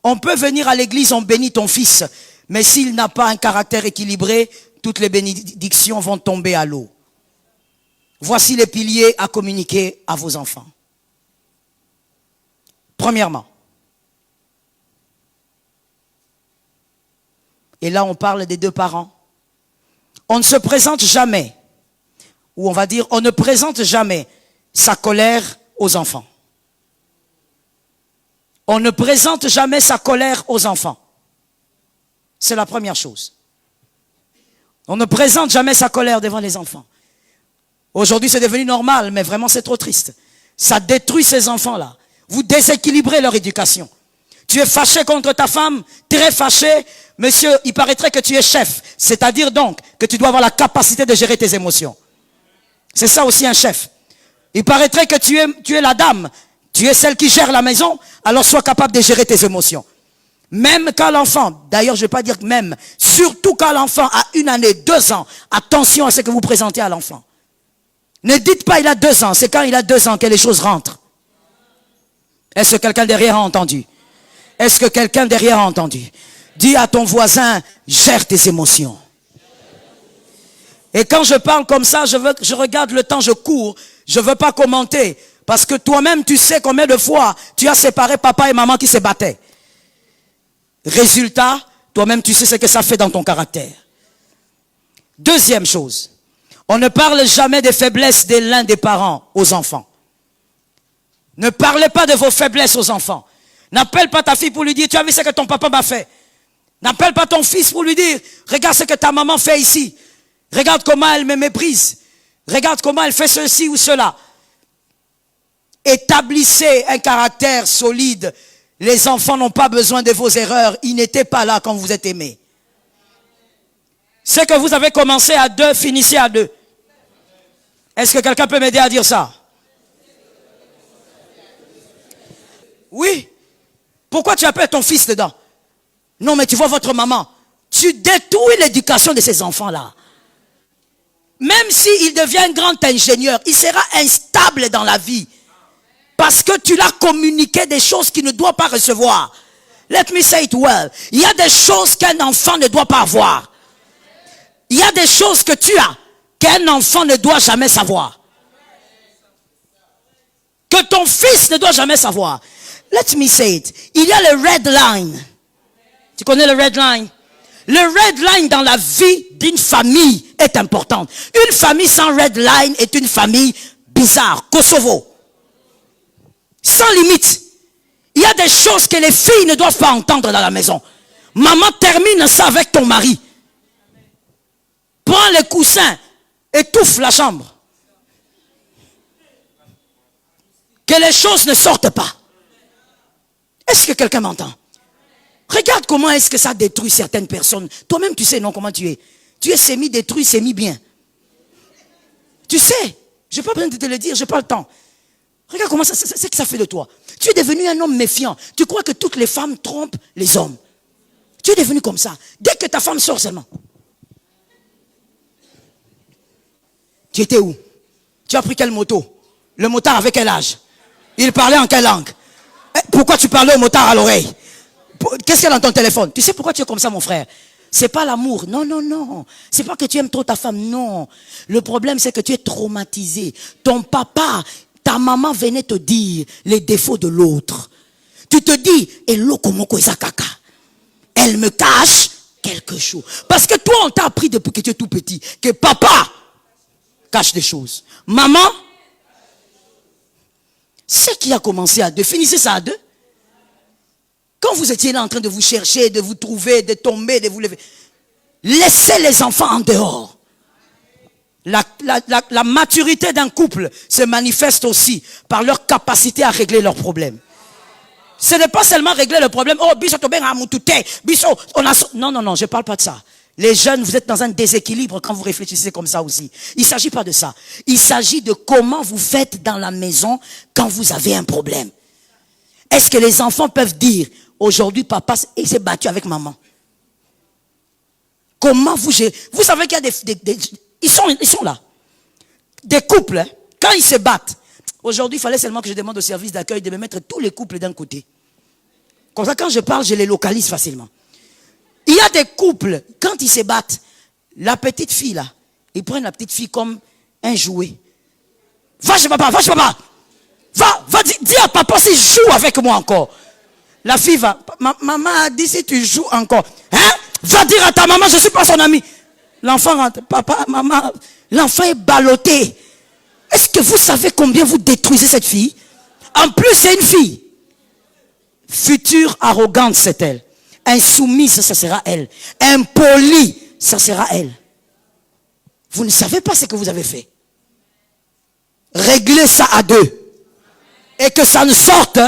On peut venir à l'église, on bénit ton fils, mais s'il n'a pas un caractère équilibré, toutes les bénédictions vont tomber à l'eau. Voici les piliers à communiquer à vos enfants. Premièrement, et là on parle des deux parents, on ne se présente jamais, ou on va dire, on ne présente jamais sa colère aux enfants. On ne présente jamais sa colère aux enfants. C'est la première chose. On ne présente jamais sa colère devant les enfants. Aujourd'hui, c'est devenu normal, mais vraiment, c'est trop triste. Ça détruit ces enfants-là. Vous déséquilibrez leur éducation. Tu es fâché contre ta femme, très fâché. Monsieur, il paraîtrait que tu es chef. C'est-à-dire donc que tu dois avoir la capacité de gérer tes émotions. C'est ça aussi un chef. Il paraîtrait que tu es la dame. Tu es celle qui gère la maison, alors sois capable de gérer tes émotions. Même quand l'enfant, d'ailleurs je ne vais pas dire même, surtout quand l'enfant a 1 année, 2 ans, attention à ce que vous présentez à l'enfant. Ne dites pas il a 2 ans, c'est quand il a 2 ans que les choses rentrent. Est-ce que quelqu'un derrière a entendu? Est-ce que quelqu'un derrière a entendu? Dis à ton voisin, gère tes émotions. Et quand je parle comme ça, je regarde le temps, je cours, je ne veux pas commenter. Parce que toi-même, tu sais combien de fois tu as séparé papa et maman qui se battaient. Résultat, toi-même, tu sais ce que ça fait dans ton caractère. Deuxième chose, on ne parle jamais des faiblesses de l'un des parents aux enfants. Ne parlez pas de vos faiblesses aux enfants. N'appelle pas ta fille pour lui dire, tu as vu ce que ton papa m'a fait. N'appelle pas ton fils pour lui dire, regarde ce que ta maman fait ici. Regarde comment elle me méprise. Regarde comment elle fait ceci ou cela. Établissez un caractère solide. Les enfants n'ont pas besoin de vos erreurs. Ils n'étaient pas là quand vous êtes aimés. Ce que vous avez commencé à 2, finissez à 2. Est-ce que quelqu'un peut m'aider à dire ça? Oui. Pourquoi tu appelles ton fils dedans? Non, mais tu vois votre maman. Tu détruis l'éducation de ces enfants-là. Même s'il devient un grand ingénieur, il sera instable dans la vie. Parce que tu l'as communiqué des choses qu'il ne doit pas recevoir. Let me say it well. Il y a des choses qu'un enfant ne doit pas avoir. Il y a des choses que tu as qu'un enfant ne doit jamais savoir. Que ton fils ne doit jamais savoir. Let me say it. Il y a le red line. Tu connais le red line? Le red line dans la vie d'une famille est important. Une famille sans red line est une famille bizarre. Kosovo. Sans limite. Il y a des choses que les filles ne doivent pas entendre dans la maison. Maman, termine ça avec ton mari. Prends les coussins, étouffe la chambre. Que les choses ne sortent pas. Est-ce que quelqu'un m'entend? Regarde comment est-ce que ça détruit certaines personnes. Toi-même, tu sais non comment tu es. Tu es semi-détruit, semi-bien. Tu sais. Je n'ai pas besoin de te le dire, je n'ai pas le temps. Regarde comment c'est que ça fait de toi. Tu es devenu un homme méfiant. Tu crois que toutes les femmes trompent les hommes. Tu es devenu comme ça. Dès que ta femme sort seulement. Tu étais où? Tu as pris quelle moto? Le motard avait quel âge? Il parlait en quelle langue? Pourquoi tu parlais au motard à l'oreille? Qu'est-ce qu'il y a dans ton téléphone? Tu sais pourquoi tu es comme ça, mon frère? C'est pas l'amour. Non, non, non. C'est pas que tu aimes trop ta femme. Non. Le problème, c'est que tu es traumatisé. Ton papa, ta maman venait te dire les défauts de l'autre. Tu te dis, elle me cache quelque chose. Parce que toi, on t'a appris depuis que tu es tout petit que papa cache des choses. Maman, c'est qui a commencé à 2. Finissez ça à 2. Quand vous étiez là en train de vous chercher, de vous trouver, de tomber, de vous lever, laissez les enfants en dehors. La maturité d'un couple se manifeste aussi par leur capacité à régler leurs problèmes. Ce n'est pas seulement régler le problème. Oh, biso to ben amutute, biso, on a... Non, non, non, je ne parle pas de ça. Les jeunes, vous êtes dans un déséquilibre quand vous réfléchissez comme ça aussi. Il ne s'agit pas de ça. Il s'agit de comment vous faites dans la maison quand vous avez un problème. Est-ce que les enfants peuvent dire, aujourd'hui, papa il s'est battu avec maman? Comment vous gérez? Vous savez qu'il y a ils sont là. Des couples, hein, quand ils se battent. Aujourd'hui, il fallait seulement que je demande au service d'accueil de me mettre tous les couples d'un côté. Comme ça, quand je parle, je les localise facilement. Il y a des couples, quand ils se battent, la petite fille là, ils prennent la petite fille comme un jouet. Va chez papa, va chez papa. Va, dis à papa s'il joue avec moi encore. La fille va, maman a dit si tu joues encore. Hein? Va dire à ta maman, je ne suis pas son ami. L'enfant rentre, papa, maman, l'enfant est ballotté. Est-ce que vous savez combien vous détruisez cette fille? En plus, c'est une fille. Future arrogante, c'est elle. Insoumise, ça sera elle. Impolie, ça sera elle. Vous ne savez pas ce que vous avez fait. Réglez ça à deux. Et que ça ne sorte